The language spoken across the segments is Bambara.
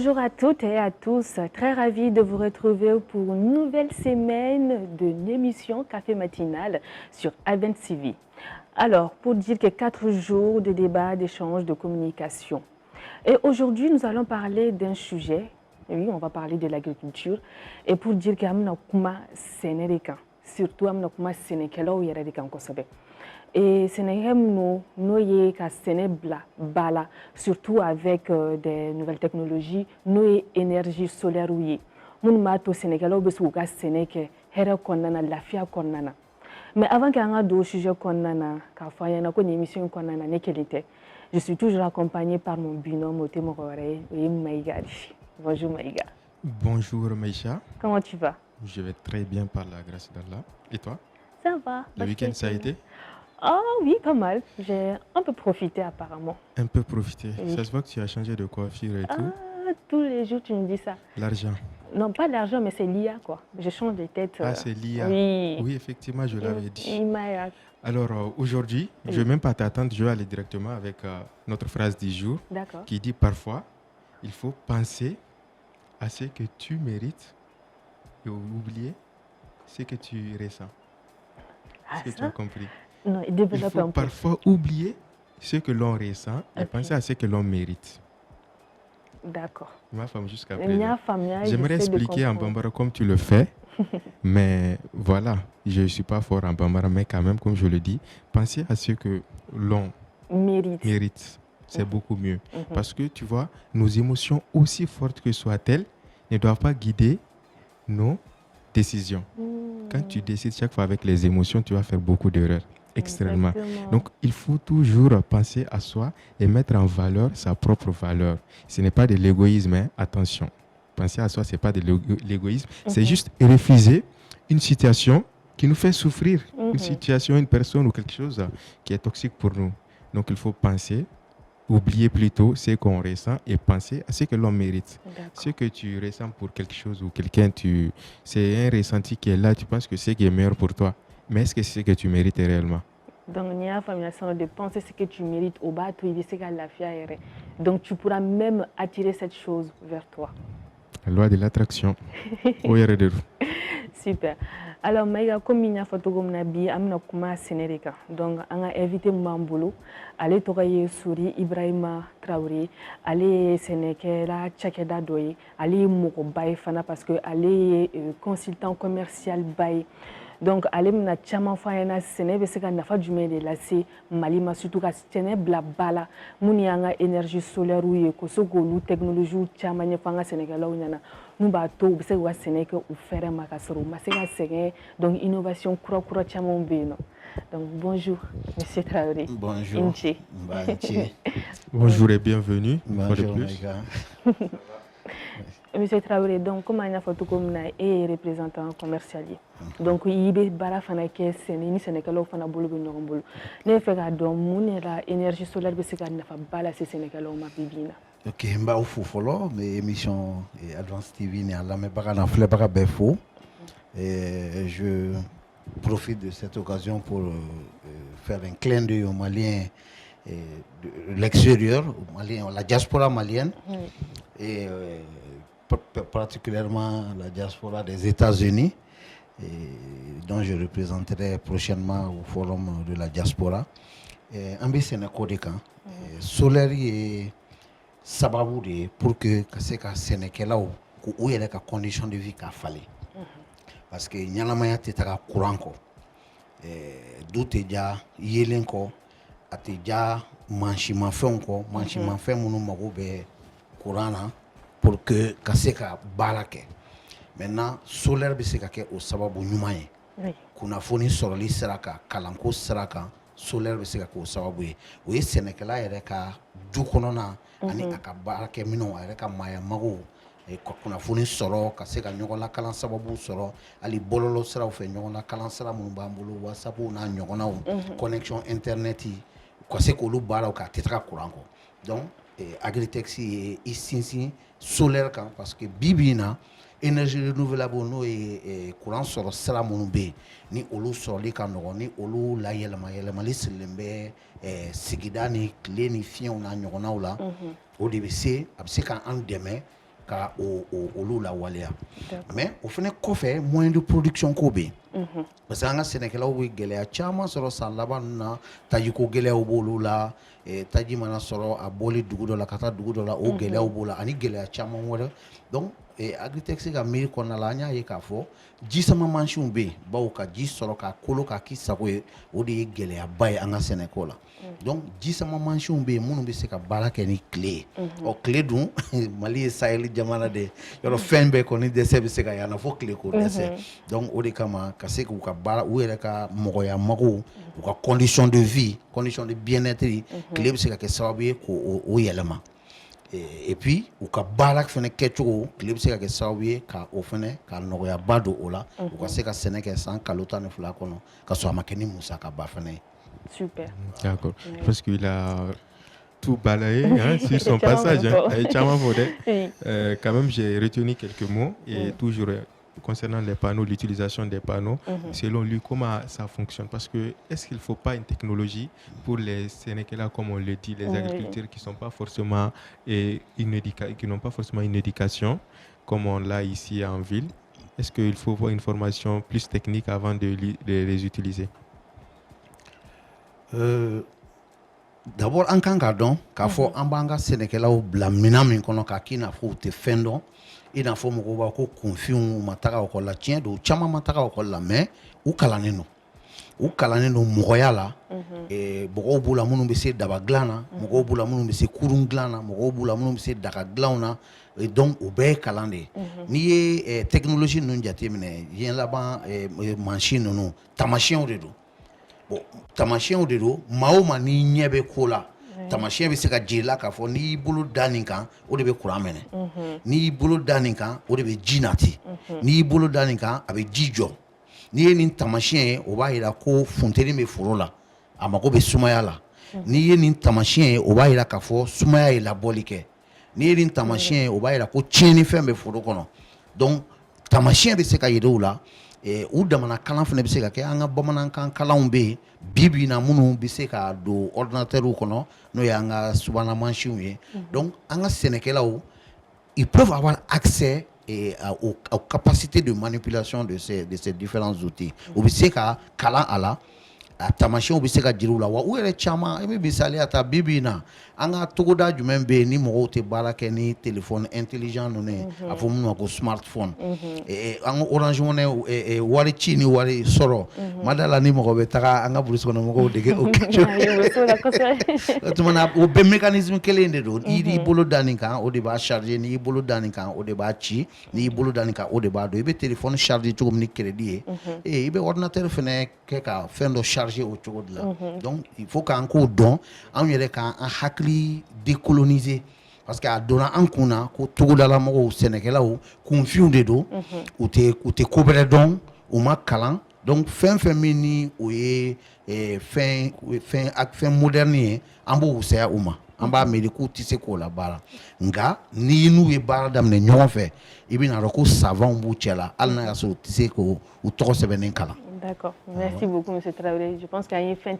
Bonjour à toutes et à tous, très ravie de vous retrouver pour une nouvelle semaine de l'émission Café Matinal sur Advent TV. Alors, pour dire que 4 jours de débat, d'échange, de communication. Et aujourd'hui, nous allons parler d'un sujet, oui, on va parler de l'agriculture, et pour dire que nous avons Sénégal, surtout nous avons Sénégal, et Sénégal, nous avons surtout avec des nouvelles technologies, nous avons énergie solaire. Nous avons Sénégal, nous avons Sénégal, lafia konnana. Mais avant qu'on ait deux sujets konnana, car il y a une émission konnana nekélité. Je suis toujours accompagnée par mon binôme Otemorore et Maïga. Bonjour Maïga. Bonjour Maïcha. Comment tu vas? Je vais très bien par la grâce d'Allah. Et toi? Ça va. Le week-end ça a été? Ah oui, pas mal. J'ai un peu profité apparemment. Un peu profité. Oui. Ça se voit que tu as changé de coiffure et tout. Tous les jours tu me dis ça. L'argent. Non, pas l'argent, mais c'est l'IA quoi. Je change de tête. Ah, c'est l'IA. Oui. Oui, effectivement, je l'avais dit. Maya. Alors aujourd'hui, je ne vais même pas t'attendre, je vais aller directement avec notre phrase du jour qui dit parfois, il faut penser à ce que tu mérites et oublier ce que tu ressens. Est-ce que tu as compris? Non, il faut parfois oublier ce que l'on ressent et penser à ce que l'on mérite. D'accord. Ma femme jusqu'à présent. J'aimerais expliquer en bambara comme tu le fais, mais voilà, je ne suis pas fort en bambara, mais quand même, comme je le dis, penser à ce que l'on mérite. C'est beaucoup mieux. Parce que tu vois, nos émotions, aussi fortes que soient-elles, ne doivent pas guider nos décisions. Quand tu décides chaque fois avec les émotions, tu vas faire beaucoup d'erreurs. Extrêmement. Exactement. Donc, il faut toujours penser à soi et mettre en valeur sa propre valeur. Ce n'est pas de l'égoïsme, hein? Attention. Penser à soi, ce n'est pas de l'égoïsme. C'est juste refuser une situation qui nous fait souffrir. Une situation, une personne ou quelque chose qui est toxique pour nous. Donc, il faut penser, oublier plutôt ce qu'on ressent et penser à ce que l'on mérite. Ce que tu ressens pour quelque chose ou quelqu'un, c'est un ressenti qui est là, tu penses que c'est ce qui est meilleur pour toi. Mais est-ce que c'est ce que tu mérites réellement? Donc, il y a une de penser ce que tu mérites au bas, donc tu pourras même attirer cette chose vers toi. La loi de l'attraction. Super. Alors, Maïga, comme il y a photo nabi, amna kuma Sénégal. Donc, on a invité Mambolo, allez Toraye Souri, Ibrahima Traoré, allez Sénégal, Tchakeda Doye, allez Moko Baye Fana parce que allez consultant commercial Baye. Donc, allez na chama fayana Sénégal, c'est qu'on a fait du mal là, c'est Malima surtout qu'à Sénégal bala, muni anga énergie solaire ou yeko, so golu technologie ou chama n'y fanga Sénégal ou n'ana. Nous bateau, c'est quoi Sénégal ou faire ma casserole, ma c'est donc innovation kura chama beno. Donc bonjour, Monsieur Traoré. Bonjour. Bonjour et bienvenue. Bonjour, Monsieur Traoré, donc comme on a fait comme est représentant commercial. Donc il y a barafana qui est Sénégal au fana bolo bino bolo. Ne fait que donc mon énergie solaire be se ka na fa bala se Sénégal au ma bibina. Ok, mba ou fofolo, mais émission Advance TV ni ala me baga na flé baga befo. Et je profite de cette occasion pour faire un clin d'œil aux Maliens de l'extérieur, aux Maliens, la diaspora malienne. Et particulièrement la diaspora des États-Unis, dont je représenterai prochainement au forum de la diaspora. Ambi Sénékodeka, solaire et sababu pour que Kaseka Sénékela ou yele ka condition de vie ka fallait. Parce que nyalamaya tetaka courant ko. Doute ja yelen ko atija manchima fon ko manchima fon munu mago be courant na pour que Kaseka balake. Maintenant solaire be se ka ke o sababu nyuma ye. Kuna foni soroli seraka kalanko seraka solaire be se ka ko sababu ye. O ye Sénékela yere ka du konona ani aka balake mino yere ka maya mago kuna foni sɔrɔ ka se ka ɲɔgɔn la kalan sababu sɔrɔ ali bololo siraw fɛ ɲɔgɔn la kalan sira minnu b'an bolo WhatsApp n'a ɲɔgɔnnaw connexion internet ka se k'olu baaraw k'a tɛ taga courant kɔ donc Agritech ye i sinsin solaire kan parce que bi bi in na énergie renouvelable n'o ye courant sɔrɔ sira minnu bɛ yen ni olu sɔrɔli ka nɔgɔn ni olu la yɛlɛmali sirilen bɛ sigida ni tile ni fiɲɛw n'a ɲɔgɔnnaw la o de bɛ se a bɛ se k'an dɛmɛ ka olu la waleya mais o fana kɔfɛ moyen de production ko bɛ yen parce que an ka sɛnɛkɛlaw bɛ gɛlɛya caman sɔrɔ san laban ninnu na tajiko gɛlɛyaw b'olu la taji mana sɔrɔ a bɔli dugu dɔ la ka taa dugu dɔ la o gɛlɛyaw b'o la ani gɛlɛya caman wɛrɛ donc Agritech ka miiri kɔnɔna la an y'a ye k'a fɔ ji sama mansinw bɛ yen bawo ka ji sɔrɔ ka kolo k'a k'i sago ye o de ye gɛlɛyaba ye an ka sɛnɛko la donc ji sama mansinw bɛ yen minnu bɛ se ka baara kɛ ni tile ye ɔ tile dun Mali ye Sahel jamana de ye yɔrɔ fɛn bɛɛ kɔni dɛsɛ bɛ se ka yana fo tile ko dɛsɛ donc o de kama ka se k'u ka baara u yɛrɛ ka mɔgɔya mago u ka condition de vie condition de bien-être tile bɛ se ka kɛ sababu ye k'o yɛlɛma et puis u ka baara fana kɛcogo tile bɛ se ka kɛ sababu ye ka o fana ka nɔgɔyaba don o la u ka se ka sɛnɛ kɛ san kalo 12 kɔnɔ ka sɔrɔ a ma kɛ ni musakaba fana ye. Super. D'accord. Parce qu'il a tout balayé sur son passage. Quand même, j'ai retenu quelques mots et toujours concernant les panneaux, l'utilisation des panneaux, selon lui, comment ça fonctionne? Parce que est-ce qu'il ne faut pas une technologie pour les Sénégalais, comme on le dit, les agriculteurs qui sont pas forcément qui n'ont pas forcément une éducation, comme on l'a ici en ville? Est-ce qu'il faut avoir une formation plus technique avant de les utiliser? D'abord, en kan ka dɔn k'a fɔ an b'an ka sɛnɛkɛlaw bila minɛn min kɔnɔ k'a k'i n'a fɔ u tɛ fɛn dɔn i n'a fɔ mɔgɔw b'a ko kunfinw ma taga ekɔli la tiɲɛ don caman ma taga ekɔli la mais u kalannen don mɔgɔya la mɔgɔw b'u la minnu bɛ se daba dilan na mɔgɔw b'u la minnu bɛ se kurun dilan na mɔgɔw b'u la minnu bɛ se daga dilanw na donc o bɛɛ ye kalan de ye n'i ye technologie ninnu jateminɛ diɲɛ laban mansin ninnu tamasiyɛnw de don tamasiyɛnw de don maa o maa n'i ɲɛ bɛ ko la tamasiyɛn bɛ se ka jira i la k'a fɔ n'i y'i bolo da nin kan o de bɛ kuran minɛ n'i y'i bolo da nin kan o de bɛ ji nati n'i y'i bolo da nin kan a bɛ ji jɔ n'i ye nin tamasiyɛn ye o b'a jira ko funteni bɛ foro la a mago bɛ sumaya la n'i ye nin tamasiyɛn ye o b'a jira k'a fɔ sumaya ye labɔli kɛ n'i ye nin tamasiyɛn ye o b'a jira ko tiɲɛnifɛn bɛ foro kɔnɔ donc tamasiyɛn bɛ se ka jira u la u damana kalan fana bɛ se ka kɛ an ka bamanankan kalanw bɛ yen bi na minnu bɛ se ka don ordinateurs kɔnɔ n'o ye an ka subahana mansinw ye donc an ka sɛnɛkɛlaw ils peuvent avoir accès aux capacités de manipulation de ces différents outils u bɛ se ka kalan a la a tamasiyɛnw bɛ se ka jira u la wa u yɛrɛ caman i bɛ misaliya ta bi na an ka togoda jumɛn bɛ yen ni mɔgɔw tɛ baara kɛ ni téléphone intelligent ninnu ye a fɔ minnu ma ko smartphone an ka orange money wari ci ni wari sɔrɔ ma da la ni mɔgɔ bɛ taga an ka burusi kɔnɔ mɔgɔw dege o tuma na o bɛɛ mécanisme kelen de don i y'i bolo da nin kan o de b'a charger n'i y'i bolo da nin kan o de b'a ci n'i y'i bolo da nin kan o de b'a dɔn i bɛ téléphone charger cogo min ni crédit ye i bɛ ordinateur fana kɛ ka fɛn dɔ charger o cogo de la donc il faut k'an k'o dɔn anw yɛrɛ k'an hakili décoloniser parce que a donna an kun na ko togodala mɔgɔw sɛnɛkɛlaw kunfinw de don u tɛ ko bɛrɛ dɔn u ma kalan donc fɛn fɛn min ni o ye fɛn moderne ye an b'o wusaya u ma an b'a miiri k'u tɛ se k'o la baara nka ni n'u ye baara daminɛ ɲɔgɔn fɛ i bɛna dɔn ko savants b'u cɛ la hali n'a y'a sɔrɔ u tɛ se k'u tɔgɔ sɛbɛnnen kalan. D'accord. Merci beaucoup, M. Traoré. Je pense qu'il y a une fin de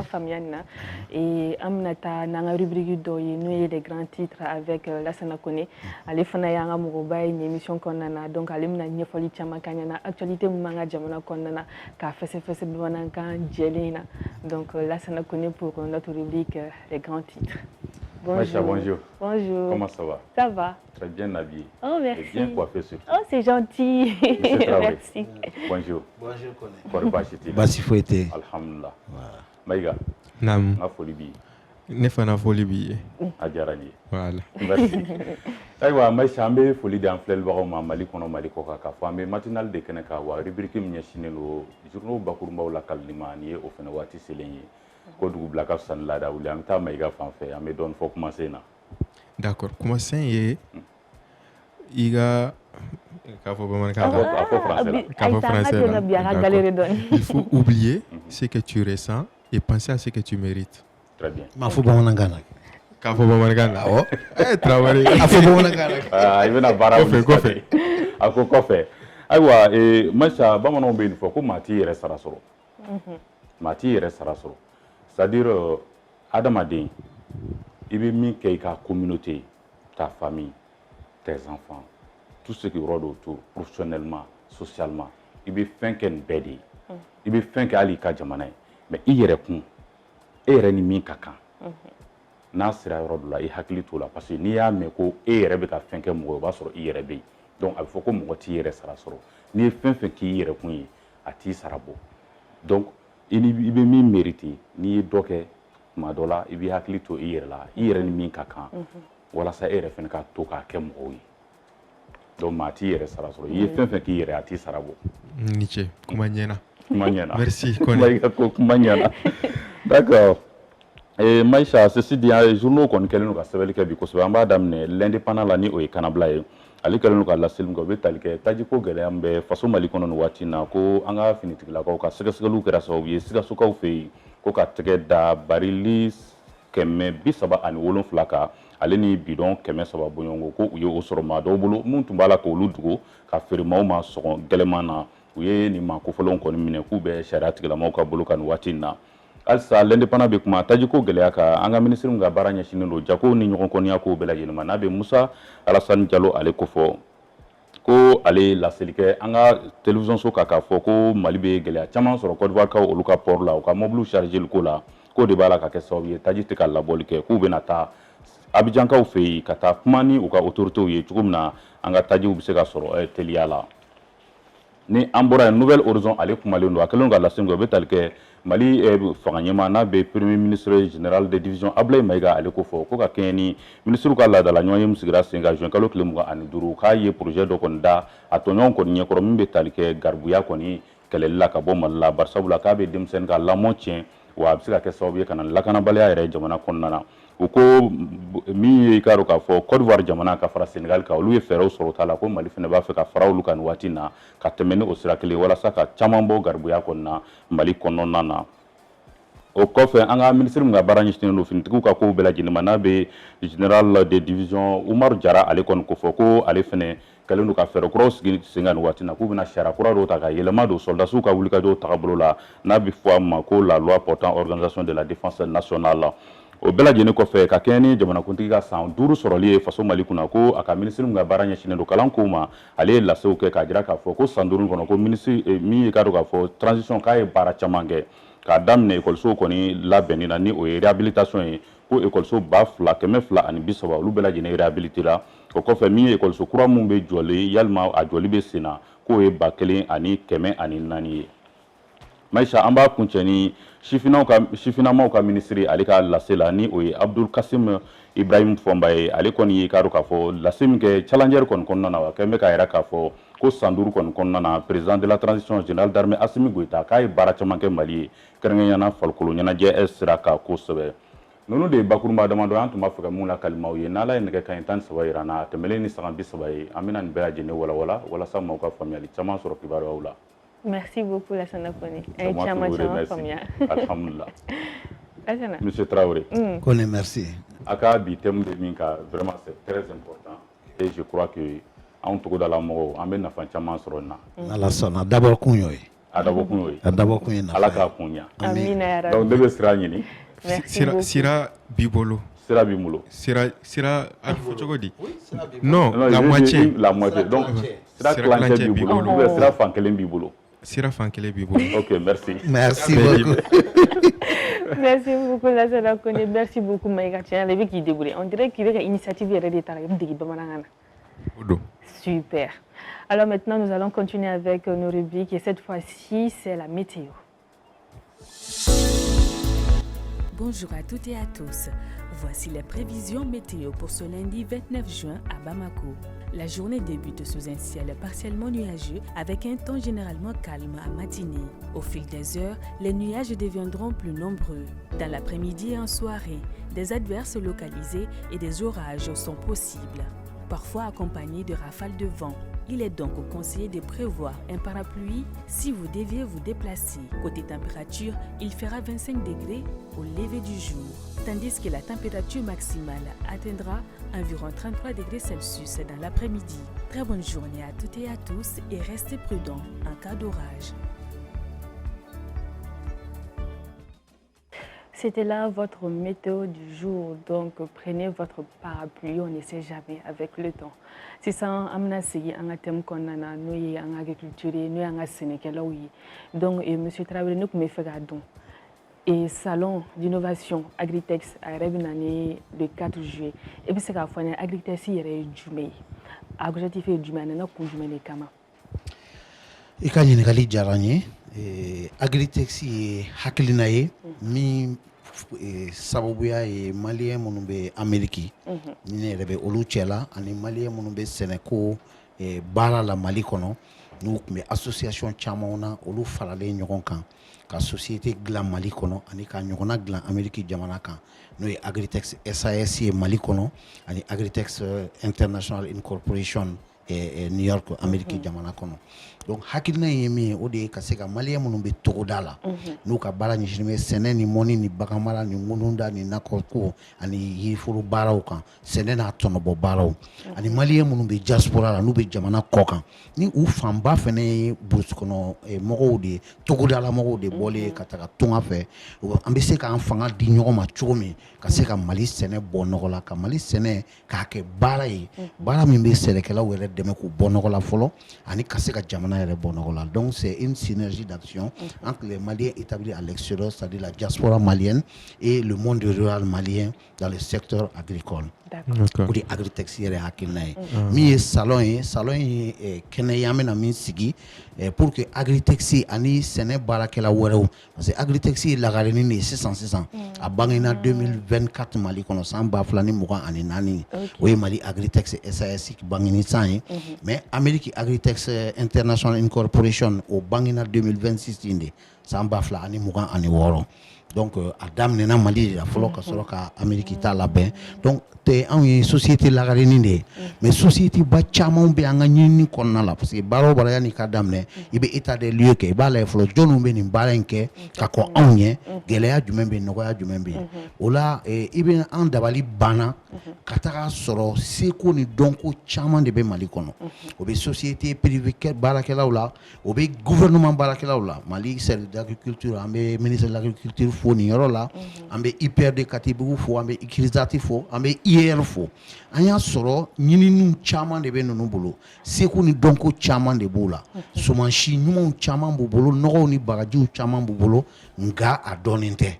familiale. Et Amnata, dans la rubrique d'Oye, nous avons des grands titres avec Lassana Kone. Allez, Fanayanga Mourouba, une émission qu'on a. Donc, allez, nous avons fait Chama Kanyana. Actualité, nous avons Jamana Kondana, Café Fese Bananka, Djelena. Donc, Lassana Kone pour notre rubrique Les grands titres. Bonjour. Maïcha, bonjour. Bonjour. Comment ça va? Ça va. Très bien habillé. Oh, merci. Et bien coiffé surtout. Oh, c'est gentil. Merci. Bonjour. Bonjour, Kone. Korbachiti. Basi Fouete. Alhamdulillah. Maïga. Nam. Na folibi. Ne fana foli bi. Ajarani. Voilà. Merci. Aïwa, Maïcha, ambe foli dan flel baro ma Mali kono Mali koka ka fo ambe matinal de kene ka wa rubrique mi nyashinelo journaux bakurumba wala kalima ni o fena wati selenye. Ko dugu blaka san lada wuli am ta Maïga fanfɛ an bɛ dɔɔni fɔ commencer na. D'accord. Commencer ye iga k'a fɔ bamanankan il faut oublier ce que tu ressens et penser à ce que tu mérites. Très bien. Ma fɔ bamanankan na. K'a fɔ bamanankan na. Awɔ. Traoré. A fɔ bamanankan na. I bɛna baara wuli kɔfɛ. A ko kɔfɛ. Ayiwa Maïcha bamananw bɛ nin fɔ ko maa t'i yɛrɛ sara sɔrɔ. Maa t'i yɛrɛ sara sɔrɔ. C'est-à-dire adamaden i bɛ min kɛ i ka communauté ta famille tes enfants, tout ce qui rôde autour, professionnellement, socialement, il bɛ fɛn kɛ nin bɛɛ de ye. I bɛ fɛn kɛ hali i ka jamana ye, mais i yɛrɛ kun, e yɛrɛ ni min ka kan. N'a sera yɔrɔ dɔ la, i hakili t'o la parce que n'i y'a mɛn ko e yɛrɛ bɛ ka fɛn kɛ mɔgɔ ye, o b'a sɔrɔ i yɛrɛ bɛ yen. Donc a bɛ fɔ ko mɔgɔ t'i yɛrɛ sara sɔrɔ. N'i ye fɛn fɛn k'i yɛrɛ kun ye, a t'i sara bɔ. Donc i bɛ min mériter, n'i ye dɔ kɛ tuma dɔ la, i bɛ hakili to i yɛrɛ la, i yɛrɛ ni min ka kan, walasa e yɛrɛ fana ka to k'a kɛ mɔgɔw ye. Donc maa t'i yɛrɛ sara sɔrɔ. I ye fɛn fɛn k'i yɛrɛ, a t'i sara bɔ. Ni ce, kuma ɲɛna. Kuma ɲɛna. Merci, Kone. Kuma ɲɛna. D'accord. Maïcha, ceci dit, journaux kɔni kɛlen don ka sɛbɛnni kɛ bi kosɛbɛ. An b'a daminɛ l'indépendant la ni o ye kanabila ye. Ale kɛlen don ka laseli min kɛ, o bɛ tali kɛ tajiko gɛlɛya min bɛ faso Mali kɔnɔ nin waati in na, ko an ka finitigilakaw ka sɛgɛsɛgɛliw kɛra sababu ye Sikasokaw fɛ yen, ko ka tɛgɛ da barili 137 kan, ale ni bidon 300 bɔɲɔgɔnko, ko u ye o sɔrɔ maa dɔw bolo mun tun b'a la k'olu dogo ka feere maaw ma sɔgɔn gɛlɛman na. U ye nin maa kofɔlenw kɔni minɛ k'u bɛ sariya tigilamaw ka bolo kan nin waati in na. Halisa l'indépendant bɛ kuma tajiko gɛlɛya kan, an ka ministre ka baara ɲɛsinnen don jago ni ɲɔgɔn kɔniya kow bɛɛ lajɛlen ma. N'a bɛ Musa Alassane Diallo ale ko fɔ, ko ale laseli kɛ an ka télévision so kan k'a fɔ ko Mali bɛ gɛlɛya caman sɔrɔ Côte d'Ivoire kaw olu ka port la, u ka mobile charger ko la, k'o de b'a la ka kɛ sababu ye taji tɛ ka labɔli kɛ, k'u bɛna taa Abidjankaw fɛ yen ka taa kuma ni u ka autorités ye cogo min na an ka tajiw bɛ se ka sɔrɔ teliya la. Ni an bɔra yen Nouvelle Horizon ale kumalen don, a kɛlen don ka laseli kɛ, o bɛ tali kɛ Mali fanga ɲɛmaa n'a bɛ premier ministre général de division Ablaye Mayiga ale ko fɔ, ko ka kɛɲɛ ni ministre ka laadala ɲɔgɔn ye min sigira sen kan juin kalo tile 25 k'a ye projet dɔ kɔni da a tɔɲɔgɔn kɔni ɲɛkɔrɔ min bɛ tali kɛ garibuya kɔni kɛlɛli la ka bɔ Mali la, barisabula k'a bɛ denmisɛnnin ka lamɔ tiɲɛ, wa a bɛ se ka kɛ sababu ye ka na lakanabaliya yɛrɛ jamana kɔnɔna na. U ko min ye i k'a dɔn k'a fɔ Côte d'Ivoire jamana ka fara Sénégal kan, olu ye fɛɛrɛw sɔrɔ ta la, ko Mali fana b'a fɛ ka fara olu kan nin waati in na ka tɛmɛ ni o sira kelen walasa ka caman bɔ garibuya kɔnɔna na Mali kɔnɔna na. O kɔfɛ an ka ministre min ka baara ɲɛsinnen don finitigiw ka kow bɛɛ lajɛlen ma, n'a bɛ général de division Umaru Jara ale kɔni ko fɔ ko ale fana kɛlen don ka fɛɛrɛ kuraw sigi sen kan nin waati in na, k'u bɛna sariya kura dɔw ta ka yɛlɛma don soldasiw ka wulikajɔw tagabolo la, n'a bɛ fɔ a ma ko la loi portant organisation de la défense nationale. O bɛɛ lajɛlen kɔfɛ ka kɛɲɛ ni jamanakuntigi ka san 5 sɔrɔli ye faso Mali kunna, ko a ka ministre min ka baara ɲɛsinnen don kalan kow ma, ale ye lasew kɛ k'a jira k'a fɔ ko san 5 kɔnɔ ko ministre min ye k'a dɔn k'a fɔ transition k'a ye baara caman kɛ, k'a daminɛ ekɔlisow kɔni labɛnni na ni o ye réhabilitation ye, ko ekɔliso 2,230 olu bɛɛ lajɛlen réhabilitera. O kɔfɛ min ye ekɔliso kura mun bɛ jɔlen yalima a jɔli bɛ sen na, k'o ye 1,104 ye. Maïcha, an b'a kuncɛ ni sifinnamaw ka ministre ale ka lase la ni o ye Abdul Kasim Ibrahim Fɔnba ye, ale kɔni ye k'a dɔn k'a fɔ lase min kɛ challenger kɔni kɔnɔna na, wa kɛlen bɛ k'a jira k'a fɔ ko san 5 kɔni kɔnɔna na président de la transition générale d'armée Assimi Goïta k'a ye baara caman kɛ Mali ye, kɛrɛnkɛrɛnnenya Farikolo ɲɛnajɛ sira kan kosɛbɛ. Ninnu de ye bakurunba damadɔ an tun b'a fɛ ka mun lakalimaw ye, n'Ala ye nɛgɛ kanɲɛ 13 jira an na, a tɛmɛlen ni saga 30 ye, an bɛna nin bɛɛ lajɛlen walawala walasa maaw ka faamuyali caman sɔrɔ kibaruyaw la. Merci beaucoup, Lassana Kone. Alhamdulillah. Monsieur Traoré. Kone, merci. Aka bi thème de Minka, vraiment c'est très important. Et je crois que en tout cas dans la mort, on a fait caman sɔrɔ na. Alassana, d'abord kunyo ye. D'abord kunyo ye. D'abord kunyo na. Ala ka kunya. Amina ya Rabbi. Donc de bɛ sira ɲini. Merci beaucoup. Sira bibolo. Sira b'i bolo. Sira a bɛ fɔ cogo di? Non, la moitié. La moitié. Donc sira kilancɛ b'i bolo. Ou bien sira fan kelen b'i bolo. Sira fan kelen b'i bolo. Ok, merci. Merci beaucoup. Merci beaucoup, Lassana Kone. Merci beaucoup, Maïga. Tiens, les qui déboulent. On dirait qu'il y a une initiative héréditaire. Super. Alors maintenant, nous allons continuer avec nos rubriques et cette fois-ci, c'est la météo. Bonjour à toutes et à tous. Voici les prévisions météo pour ce lundi 29 juin à Bamako. La journée débute sous un ciel partiellement nuageux avec un temps généralement calme à matinée. Au fil des heures, les nuages deviendront plus nombreux. Dans l'après-midi et en soirée, des averses localisées et des orages sont possibles, parfois accompagnés de rafales de vent. Il est donc conseillé de prévoir un parapluie si vous deviez vous déplacer. Côté température, il fera 25 degrés au lever du jour, tandis que la température maximale atteindra environ 33 degrés Celsius dans l'après-midi. Très bonne journée à toutes et à tous et restez prudents en cas d'orage. C'était là votre météo du jour. Donc, prenez votre parapluie, on ne sait jamais avec le temps. C'est ça, on a essayé un thème qu'on a, nous, en agriculture, nous, en Sénégal, oui. Donc, M. Traoré, nous, me fait don. Et salon d'innovation Agritex a réuni le 4 juillet. Et puis, c'est qu'à faire Agritex, il y a du mai. Agritex, il y a du mai, il y a du kama. I ka ɲininkali diyara n ye. Agritex ye hakilina ye min sababuya ye maliyɛn minnu bɛ Amérique ni ne yɛrɛ bɛ olu cɛla ani maliyɛn minnu bɛ sɛnɛko baara la Mali kɔnɔ n'u tun bɛ association camanw na olu faralen ɲɔgɔn kan ka société dilan Mali kɔnɔ ani ka ɲɔgɔnna dilan Amérique jamana kan n'o ye Agritex SAS ye Mali kɔnɔ ani Agritex International Incorporation New York Amérique jamana kɔnɔ. Donc hakilina ye min ye o de ye ka se ka maliyɛn minnu bɛ togoda la n'u ka baara ɲɛsinnen bɛ sɛnɛ ni mɔni ni baganmara ni ŋununda ni nakɔko ani yiriforo baaraw kan sɛnɛ n'a tɔnɔbɔ baaraw ani maliyɛn minnu bɛ diaspora la n'u bɛ jamana kɔ kan ni u fanba fɛnɛ ye burusi kɔnɔ mɔgɔw de ye togodala mɔgɔw de bɔlen ye ka taga tunga fɛ an bɛ se k'an fanga di ɲɔgɔn ma cogo min ka se ka Mali sɛnɛ bɔ nɔgɔ la ka Mali sɛnɛ k'a kɛ baara ye baara min bɛ sɛnɛkɛlaw yɛrɛ dɛmɛ k'u bɔ nɔgɔ la fɔlɔ ani ka se ka jamana yɛrɛ bɔ nɔgɔ la. Donc c'est une synergie d'action entre les Maliens établis à l'extérieur, c'est-à-dire la diaspora malienne et le monde rural malien dans le secteur agricole. O de Agritex yɛrɛ hakilina ye min ye salon ye kɛnɛya bɛna min sigi pour que Agritex ani sɛnɛ baarakɛla wɛrɛw parce que Agritex ye lagarenin de ye sisan a bangena 2024 Mali kɔnɔ san 2024 o ye Mali Agritex SAS bangeni san ye mais Amérique Agritex International Incorporation o bangena 2026 de san 2026 donc a daminɛna Mali de la fɔlɔ ka sɔrɔ ka Amérique ta labɛn donc anw ye société lagarenin de ye mais société ba caman bɛ an ka ɲinini kɔnɔna la parce que baara o baara yanni ka daminɛ i bɛ état des lieux kɛ i b'a lajɛ fɔlɔ jɔnniw bɛ nin baara in kɛ ka kɔn anw ɲɛ gɛlɛya jumɛn bɛ yen nɔgɔya jumɛn bɛ yen o la i bɛ an dabali banna ka taga sɔrɔ seko ni dɔnko caman de bɛ Mali kɔnɔ o bɛ société privée baarakɛlaw la o bɛ gouvernement baarakɛlaw la Mali service d'agriculture an bɛ ministre de l'agriculture fo nin yɔrɔ la an bɛ IPRD Katibugu fo an bɛ ICRISAT fo an bɛ IER fo an y'a sɔrɔ ɲininiw caman de bɛ ninnu bolo seko ni dɔnko caman de b'u la sumansi ɲumanw caman b'u bolo nɔgɔw ni bagajiw caman b'u bolo nka a dɔnnen tɛ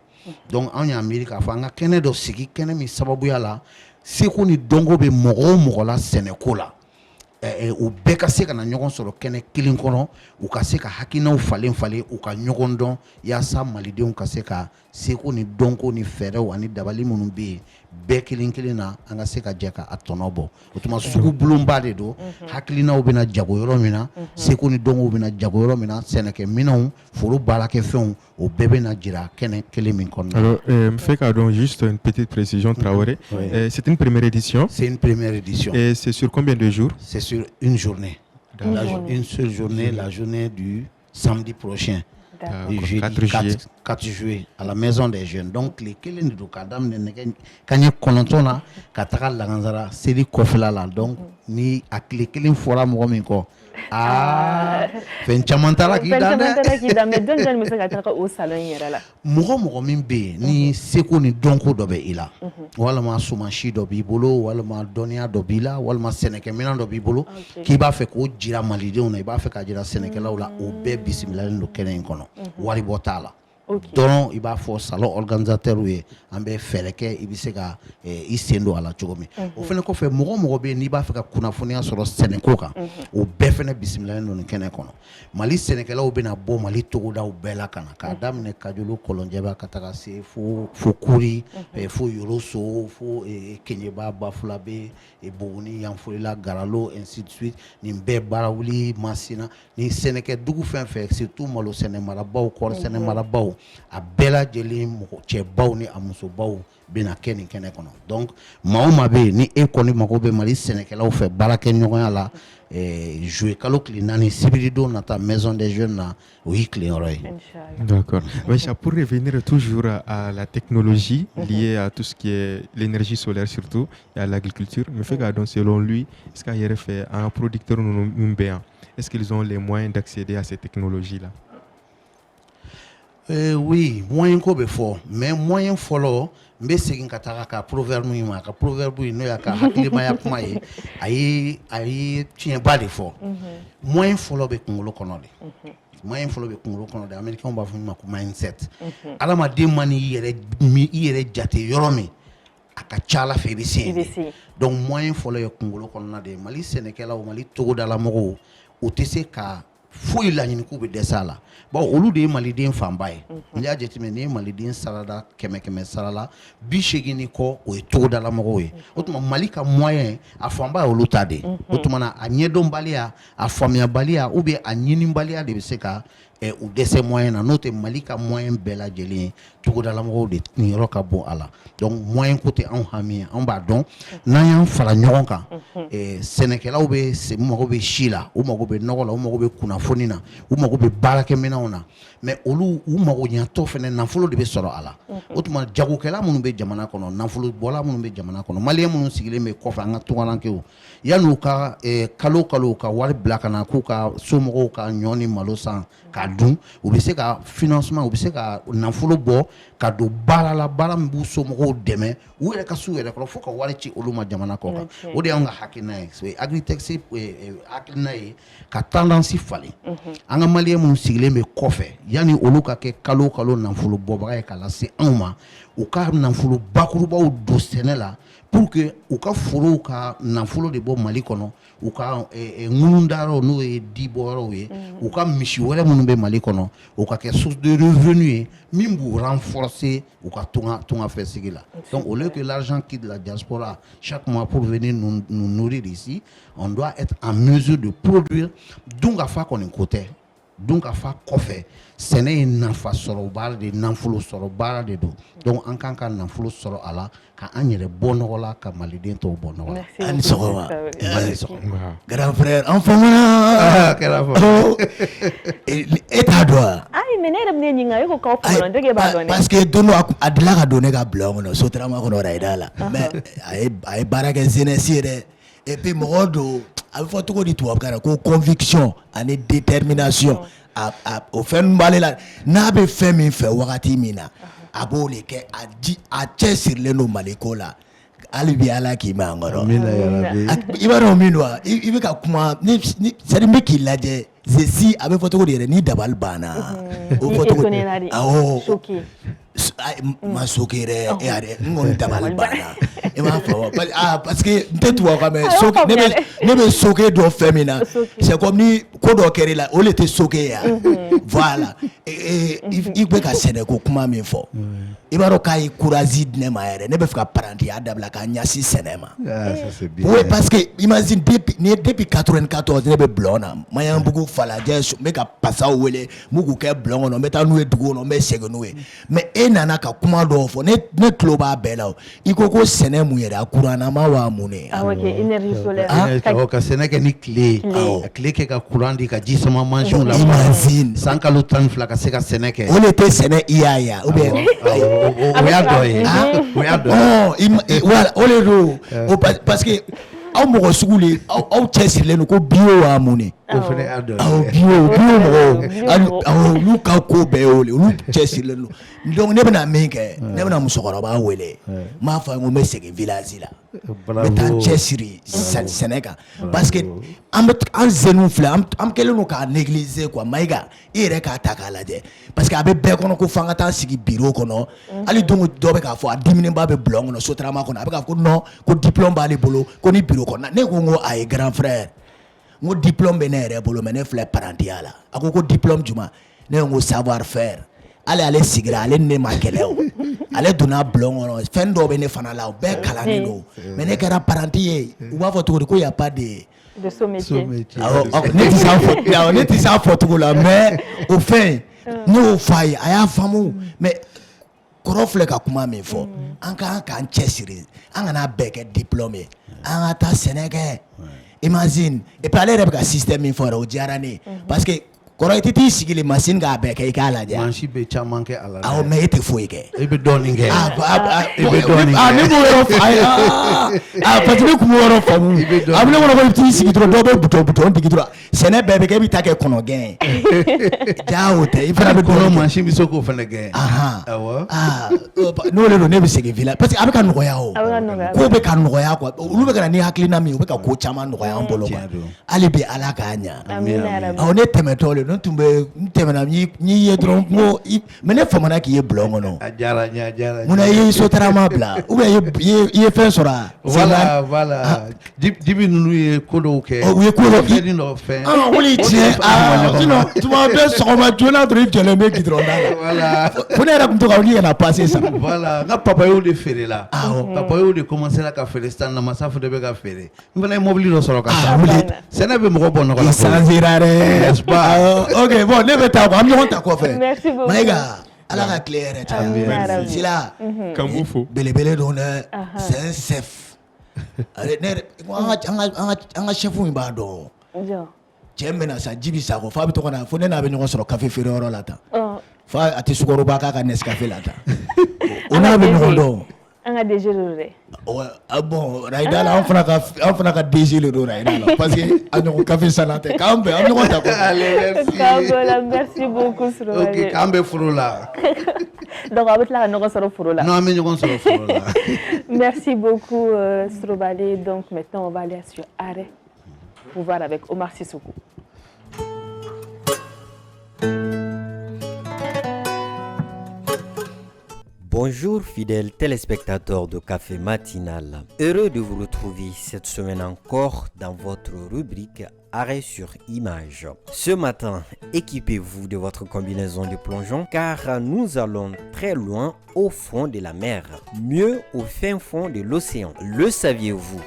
donc an y'a miiri k'a fɔ an ka kɛnɛ dɔ sigi kɛnɛ min sababuya la seko ni dɔnko bɛ mɔgɔ o mɔgɔ la sɛnɛko la u bɛɛ ka se ka na ɲɔgɔn sɔrɔ kɛnɛ kelen kɔnɔ u ka se ka hakilinaw falen u ka ɲɔgɔn dɔn yaasa malidenw ka se ka seko ni dɔnko ni fɛɛrɛw ani dabali minnu bɛ yen bɛɛ kelen kelen na an ka se ka jɛ ka a tɔnɔ bɔ o tuma sugu bulonba de don hakilinaw bɛna jago yɔrɔ min na seko ni dɔnko bɛna jago yɔrɔ min na sɛnɛkɛminɛnw foro baarakɛfɛnw o bɛɛ bɛna jira kɛnɛ kelen min kɔnɔ. Alors fais donc juste une petite précision Traoré. C'est une première édition. C'est une première édition. Et c'est sur combien de jours? C'est sur une journée. Une seule journée, la journée du samedi prochain. Jeudi 4 juillet à la maison des jeunes. Donc les kelen do kadam ne kanye konontona kataka langanzara seli kofela la donc ni akle kelen fora mo min ko fen chamantara ki da mais don jan musa kataka o salon yera la mɔgɔ min bɛ ni seko ni dɔnko dɔ bɛ i la walima sumansi dɔ b'i bolo walima dɔnniya dɔ b'i la walima sɛnɛkɛminɛn dɔ b'i bolo k'i b'a fɛ k'o jira malidenw na i b'a fɛ ka jira sɛnɛkɛlaw la o bɛɛ bisimilalen don kɛnɛ in kɔnɔ wari bɔ t'a la dɔrɔn i b'a fɔ salon organisateur ye an bɛ fɛɛrɛ kɛ i bɛ se ka i sen don a la cogo min o fana kɔfɛ mɔgɔ bɛ yen n'i b'a fɛ ka kunnafoniya sɔrɔ sɛnɛko kan o bɛɛ fana bisimilalen don nin kɛnɛ kɔnɔ Mali sɛnɛkɛlaw bɛna bɔ Mali togodaw bɛɛ la ka na k'a daminɛ Kajolo Kɔlɔnjɛba ka taga se fo Kuri fo Yoroso fo Keɲeba Bafulabe Buguni Yanfolila Garalo ainsi de suite nin bɛɛ baara wuli Masina ni sɛnɛkɛ dugu fɛn fɛn surtout malo sɛnɛ marabaw kɔɔri sɛnɛ marabaw a bɛɛ lajɛlen mɔgɔ cɛbaw ni a musobaw bɛna kɛ nin kɛnɛ kɔnɔ donc maa o maa bɛ yen ni e kɔni mago bɛ Mali sɛnɛkɛlaw fɛ baara kɛ ɲɔgɔnya la juillet kalo tile 4 sibiridon nata maison des jeunes na o y'i tileyɔrɔ ye. D'accord. Pour revenir toujours à la technologie liée à tout ce qui est l'énergie solaire surtout et à l'agriculture, me fait donc selon lui, est-ce qu'il y a fait un producteur est-ce qu'ils ont les moyens d'accéder à ces technologies-là? Oui, moyen ko be fort, mais moyen follow mbe segin ka taga ka proverbe ma ka proverbe no ya ka hakilima ya kuma ye ayi tien ba de fort. Moyen follow be kungolo kono de. Moyen follow be kungolo kono de Americain ba fun ma ko mindset. Ala ma de mani yere jate yoromi aka chala félicien. Donc moyen follow ye kungolo kono de Mali Sénégal o Mali Togo dala mogo o tese ka foyi la ɲini k'u bɛ dɛsɛ a la bon olu de ye maliden fanba ye n'i y'a jateminɛ ni ye maliden sarada kɛmɛ sara la 80 ni kɔ o ye togodalamɔgɔw ye o tuma Mali ka moyen a fanba ye olu ta de o tuma na a ɲɛdɔnbaliya a faamuyabaliya ou bien a ɲinibaliya de bɛ se ka u dɛsɛ moyen na n'o tɛ Mali ka moyen bɛɛ lajɛlen ye togodalamɔgɔw de nin yɔrɔ ka bon a la donc moyen ko tɛ anw hami ye anw b'a dɔn n'an y'an fara ɲɔgɔn kan sɛnɛkɛlaw bɛ u mago bɛ si la u mago bɛ nɔgɔ la u mago bɛ kunnafoni na u mago bɛ baarakɛminɛnw na mais olu u mago ɲatɔ fɛnɛ nafolo de bɛ sɔrɔ a la o tuma jagokɛla minnu bɛ jamana kɔnɔ nafolobɔla minnu bɛ jamana kɔnɔ maliyɛn minnu sigilen bɛ kɔfɛ an ka tungalankew yan'u ka kalo kalo ka wari bila ka na k'u ka somɔgɔw ka ɲɔ ni malo san k'a dun u bɛ se ka financement u bɛ se ka nafolo bɔ ka don baara la baara min b'u somɔgɔw dɛmɛ u yɛrɛ ka s'u yɛrɛ kɔrɔ fo ka wari ci olu ma jamana kɔ kan o de y'anw ka hakilina ye Agritexte hakilina ye ka tendance falen an ka maliyɛn minnu sigilen bɛ kɔfɛ yanni olu ka kɛ kalo kalo nafolo bɔbaga ye ka lase anw ma u ka nafolo bakurubaw don sɛnɛ la pour que u ka forow ka nafolo de bɔ Mali kɔnɔ u ka ŋunundaraw n'o ye dibɔyɔrɔw ye u ka misi wɛrɛ minnu bɛ Mali kɔnɔ u ka kɛ source de revenu ye min b'u renforcer u ka tungafɛsigi la donc au lieu que l'argent quitte la diaspora chaque mois pour venir nous nourrir ici on doit être en mesure de produire dun ka fa kɔni ko tɛ dun ka fa kɔfɛ sɛnɛ ye nafa sɔrɔ baara de nafolo sɔrɔ baara de don donc an kan ka nafolo sɔrɔ a la ka an yɛrɛ bɔ nɔgɔ la ka maliden tɔw bɔ nɔgɔ la ani sɔgɔma grand frère an famana kɛra fɔ e t'a dɔn wa ayi mais ne yɛrɛ bɛ ne ɲininka e ko k'aw famana n tɛ k'e b'a dɔn dɛ parce que don dɔ a delila ka don ne ka bulon kɔnɔ Sotrama kɔnɔ Rayida la mais a ye baara kɛ jeunesse ye dɛ et puis mɔgɔ don a bɛ fɔ cogo di tubabukan na ko conviction ani détermination o fɛn b'ale la n'a bɛ fɛn min fɛ wagati min na a b'o de kɛ a cɛ sirilen don Maliko la hali bi Ala k'i mɛn an kɔrɔ i b'a dɔn min don wa i bɛ ka kuma c'est-à-dire n bɛ k'i lajɛ zesi a bɛ fɔ cogo di yɛrɛ ni dabali banna o fɔ cogo awɔ ma soke yɛrɛ n kɔni dabali banna i m'a fɔ parce que n tɛ tubabukan mɛn ne bɛ soke dɔn fɛn min na c'est comme ni ko dɔ kɛra i la o de tɛ soke ye voilà i bɛ ka sɛnɛko kuma min fɔ i b'a dɔn k'a ye courage di ne ma yɛrɛ ne bɛ fɛ ka parantiya dabila ka ɲɛsin sɛnɛ ma oui parce que imagine depuis 94 ne bɛ bulon na Maɲanbugu Falajɛ n bɛ ka pasaw wele n b'u kɛ bulon kɔnɔ n bɛ taa n'u ye dugu kɔnɔ n bɛ segin n'u ye mais e nana ka kuma dɔw fɔ ne tulo b'a bɛɛ la i ko sɛnɛ mun yɛrɛ a kuranama wa mun ne awɔ kɛ énergie solaire ka sɛnɛ kɛ ni tile ka tile kɛ ka courant di ka ji sama mansinw la imagine san kalo 12 ka se ka sɛnɛ kɛ o de tɛ sɛnɛ i y'a ye ou bien o y'a dɔ ye o y'a dɔ ye voilà o de don parce que aw mɔgɔ sugu de aw cɛsirilen don ko bio wa mun ne o fɛnɛ y'a dɔ ye awɔ bio mɔgɔw olu ka ko bɛɛ y'o de olu cɛsirilen don donc ne bɛna min kɛ ne bɛna musokɔrɔba wele n b'a fɔ n ko n bɛ segin village la n bɛ taa cɛsiri sɛnɛ kan parce que an jeunes filɛ an kɛlen don k'a négliger quoi Mayiga i yɛrɛ k'a ta k'a lajɛ parce que a bɛ bɛɛ kɔnɔ ko f'an ka taa sigi bureau kɔnɔ hali don dɔ bɛ k'a fɔ a diminenba bɛ bulon kɔnɔ Sotrama kɔnɔ a bɛ k'a fɔ ko non ko diplôme b'ale bolo ko ni bureau kɔnɔ ne ko n ko ayi grand frère n ko diplôme bɛ ne yɛrɛ bolo mais ne filɛ parantiya la a ko diplôme jumɛn ne ko n ko savoir faire hali ale sigira ale ni ne ma kɛlɛ o ale donna bulon kɔnɔ fɛn dɔw bɛ ne fana la o bɛɛ kalannen don mais ne kɛra paranti ye u b'a fɔ cogo di ko y a pas de ce métier ne tɛ s'a fɔcogo la mais o fɛn ne y'o fɔ a ye a y'a faamu mais kɔrɔ filɛ ka kuma min fɔ an ka k'an cɛsiri an kana bɛɛ kɛ diplôme ye an ka taa sɛnɛ kɛ imagine et puis ale yɛrɛ bɛ ka système min fɔ yɛrɛ o diyara ne ye parce que kɔrɔ i tɛ t'i sigi le machine k'a bɛɛ kɛ i k'a lajɛ. Mansi bɛ caman kɛ a la. Awɔ mais e tɛ foyi kɛ. I bɛ dɔɔnin kɛ. I bɛ dɔɔnin kɛ. Ne b'o yɔrɔ fɔ parce que ne kun b'o yɔrɔ faamu. A bɛ ne kɔnɔ ko i bɛ t'i sigi dɔrɔn dɔw bɛ butɔn digi dɔrɔn sɛnɛ bɛɛ bɛ kɛ i bɛ taa kɛ kɔnɔgɛn. Ja o tɛ i fana bɛ dɔɔnin kɛ. Mansi bɛ se k'o fana kɛ. Awɔ. N'o de don ne bɛ segin village parce que a bɛ ka nɔgɔya o. Ko bɛ ka nɔgɔya quoi olu bɛ ka na ni hakilina min ye u bɛ ka ko caman nɔgɔya an bolo quoi. Hali bi Ala k'a ɲa. Awɔ ne tɛmɛtɔ le ne tun bɛ n tɛmɛna n'i ye dɔrɔn n ko mais ne famana k'i ye bulon kɔnɔ. A diyara n ye a diyara n ye. Munna i ye sotarama bila ou bien i ye fɛn sɔrɔ a. Voilà dibi ninnu ye ko dɔw kɛ. U ye ko dɔw kɛ. Wuli tiɲɛ sinon tuma bɛɛ sɔgɔma joona dɔrɔn i jɔlen bɛ goudron da la. Voilà. Ko ne yɛrɛ tun to ka wuli ka na passer san. Voilà n ka papayew de feere la. Papayew de commencé la ka feere sisan namasa fana bɛ ka feere. N fana ye mobili dɔ sɔrɔ ka taa. Sɛnɛ bɛ mɔgɔ bɔ nɔgɔ la. I sanzira dɛ. N'est-ce pas? Ok bon ne bɛ taa quoi an bɛ ɲɔgɔn ta kɔfɛ. Merci beaucoup. Maïga Ala ka tile yɛrɛ ca. Sila belebele don dɛ. C'est un chef. An ka chef in b'a dɔn. Cɛ min bɛna sa Jibi Sako f'a bɛ to ka na fo ne n'a bɛ ɲɔgɔn sɔrɔ café feere yɔrɔ la tan. Fa a tɛ sukɔrɔba k'a ka Nescafé la tan. O n'a bɛ ɲɔgɔn dɔn. An ka DG don dɛ. Bon Raïda la an fana ka DG le don Raïda la parce que a ɲɔgɔn café sanna tɛ k'an bɛn an bɛ ɲɔgɔn ta quoi. Allez merci beaucoup Sourobalé. Ok k'an bɛ foro la. Donc a bɛ tila ka ɲɔgɔn sɔrɔ foro la. Non an bɛ ɲɔgɔn sɔrɔ foro la. Merci beaucoup Sourobalé. Donc maintenant on va aller sur Arrêt pour voir avec Omar Sissoko. Bonjour fidèles téléspectateurs de Café Matinal. Heureux de vous retrouver cette semaine encore dans votre rubrique Arrêt sur image. Ce matin, équipez-vous de votre combinaison de plongeon car nous allons très loin au fond de la mer, mieux au fin fond de l'océan. Le saviez-vous ?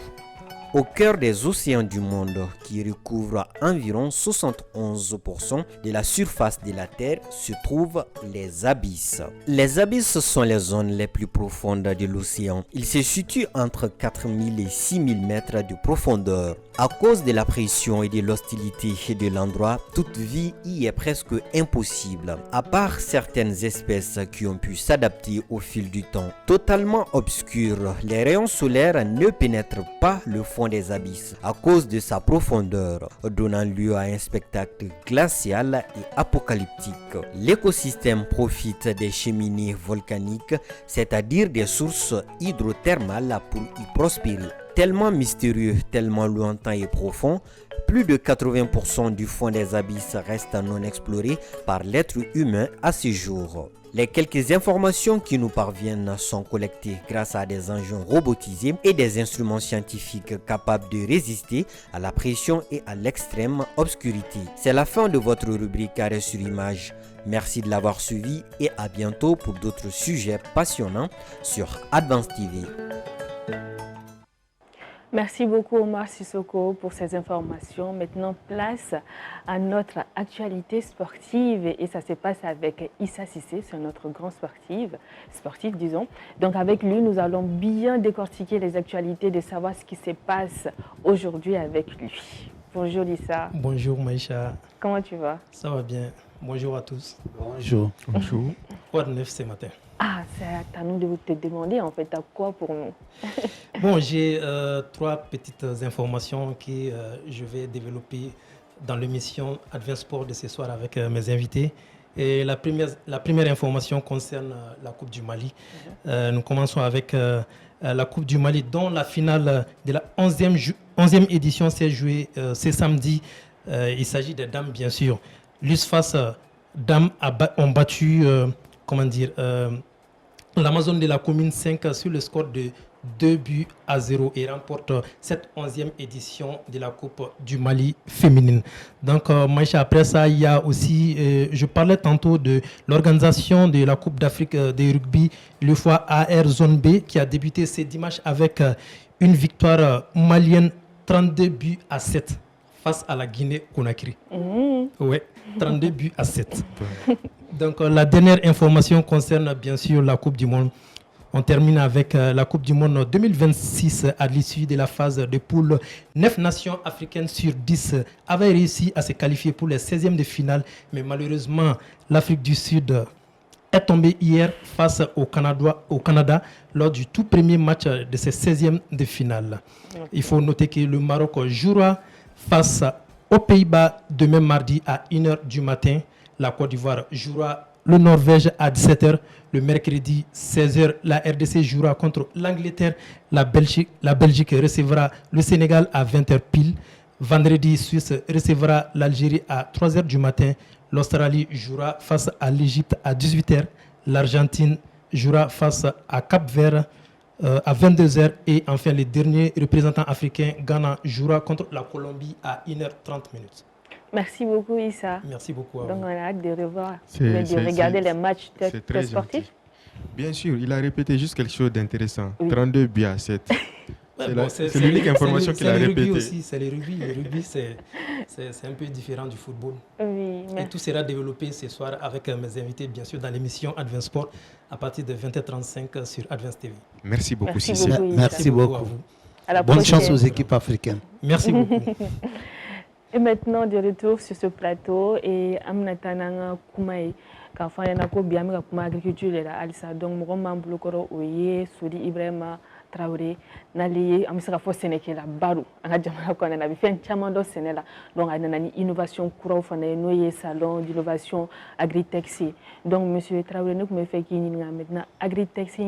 Au cœur des océans du monde, qui recouvrent environ 71% de la surface de la Terre, se trouvent les abysses. Les abysses sont les zones les plus profondes de l'océan. Ils se situent entre 4000 et 6000 mètres de profondeur. À cause de la pression et de l'hostilité de l'endroit, toute vie y est presque impossible, à part certaines espèces qui ont pu s'adapter au fil du temps. Totalement obscurs, les rayons solaires ne pénètrent pas le fond des abysses à cause de sa profondeur, donnant lieu à un spectacle glacial et apocalyptique. L'écosystème profite des cheminées volcaniques, c'est-à-dire des sources hydrothermales pour y prospérer. Tellement mystérieux, tellement lointain et profond, plus de 80% du fond des abysses reste non exploré par l'être humain à ce jour. Les quelques informations qui nous parviennent sont collectées grâce à des engins robotisés et des instruments scientifiques capables de résister à la pression et à l'extrême obscurité. C'est la fin de votre rubrique Arrêt sur image. Merci de l'avoir suivi et à bientôt pour d'autres sujets passionnants sur Advance TV. Merci beaucoup Omar Sissoko pour ces informations. Maintenant, place à notre actualité sportive et ça se passe avec Issa Cissé, c'est notre grand sportif disons. Donc avec lui, nous allons bien décortiquer les actualités, de savoir ce qui se passe aujourd'hui avec lui. Bonjour Issa. Bonjour Maïcha. Comment tu vas? Ça va bien. Bonjour à tous. Bonjour. Bonjour. Quoi de neuf ce matin? Ah, c'est à nous de te demander en fait, à quoi pour nous? Bon, j'ai trois petites informations que je vais développer dans l'émission Advance Sport de ce soir avec mes invités. Et la première information concerne la Coupe du Mali. Nous commençons avec la Coupe du Mali dont la finale de la 11e édition s'est jouée ce samedi. Il s'agit des dames bien sûr. L'USFAS dames ont battu l'Amazone de la commune 5 sur le score de 2-0 et remporte cette 11e édition de la Coupe du Mali féminine. Donc, Maïcha, après ça, il y a aussi, je parlais tantôt de l'organisation de la Coupe d'Afrique de rugby, le fois AR Zone B, qui a débuté ce dimanche avec une victoire malienne 32-7 face à la Guinée-Conakry. Ouais, 32-7. Donc, la dernière information concerne bien sûr la Coupe du Monde. On termine avec la Coupe du Monde 2026 à l'issue de la phase de poule. 9 nations africaines sur 10 avaient réussi à se qualifier pour les 16e de finale, mais malheureusement, l'Afrique du Sud est tombée hier face au Canada lors du tout premier match de ces 16e de finale. Il faut noter que le Maroc jouera face aux Pays-Bas demain mardi à 1h du matin. La Côte d'Ivoire jouera le Norvège à 17h. Le mercredi 16h, la RDC jouera contre l'Angleterre. La Belgique recevra le Sénégal à 20h pile. Vendredi, Suisse recevra l'Algérie à 3h du matin. L'Australie jouera face à l'Égypte à 18h. L'Argentine jouera face à Cap-Vert à 22h. Et enfin, le dernier représentant africain, Ghana, jouera contre la Colombie à 1h30. Merci beaucoup, Issa. Merci beaucoup à Donc, vous. on a hâte de revoir, de regarder les matchs sportifs. Bien sûr, il a répété juste quelque chose d'intéressant. Oui. 32 buts à 7. C'est l'unique information qu'il a répétée. C'est le rugby. Le rugby, c'est un peu différent du football. Oui, et tout sera développé ce soir avec mes invités, bien sûr, dans l'émission Advance Sport à partir de 20h35 sur Advance TV. Merci beaucoup, Cissé. Merci beaucoup. Bonne chance aux équipes africaines. Merci beaucoup. Et maintenant, de retour sur ce plateau, et Amnatananga Koumaï, quand on a bien agriculture et la Alisa, donc mon membre Blokoro Oye, Soudi Ibrahima Traoré, Nali, Amisaka Fo Sénégal, Barou, Angadjamana Kona, Nabi, fait un chamando Sénéla, donc on a une innovation courant, on a un salon d'innovation agri-taxi. Donc, monsieur Traoré, nous me fait qu'il y a maintenant agri-taxi,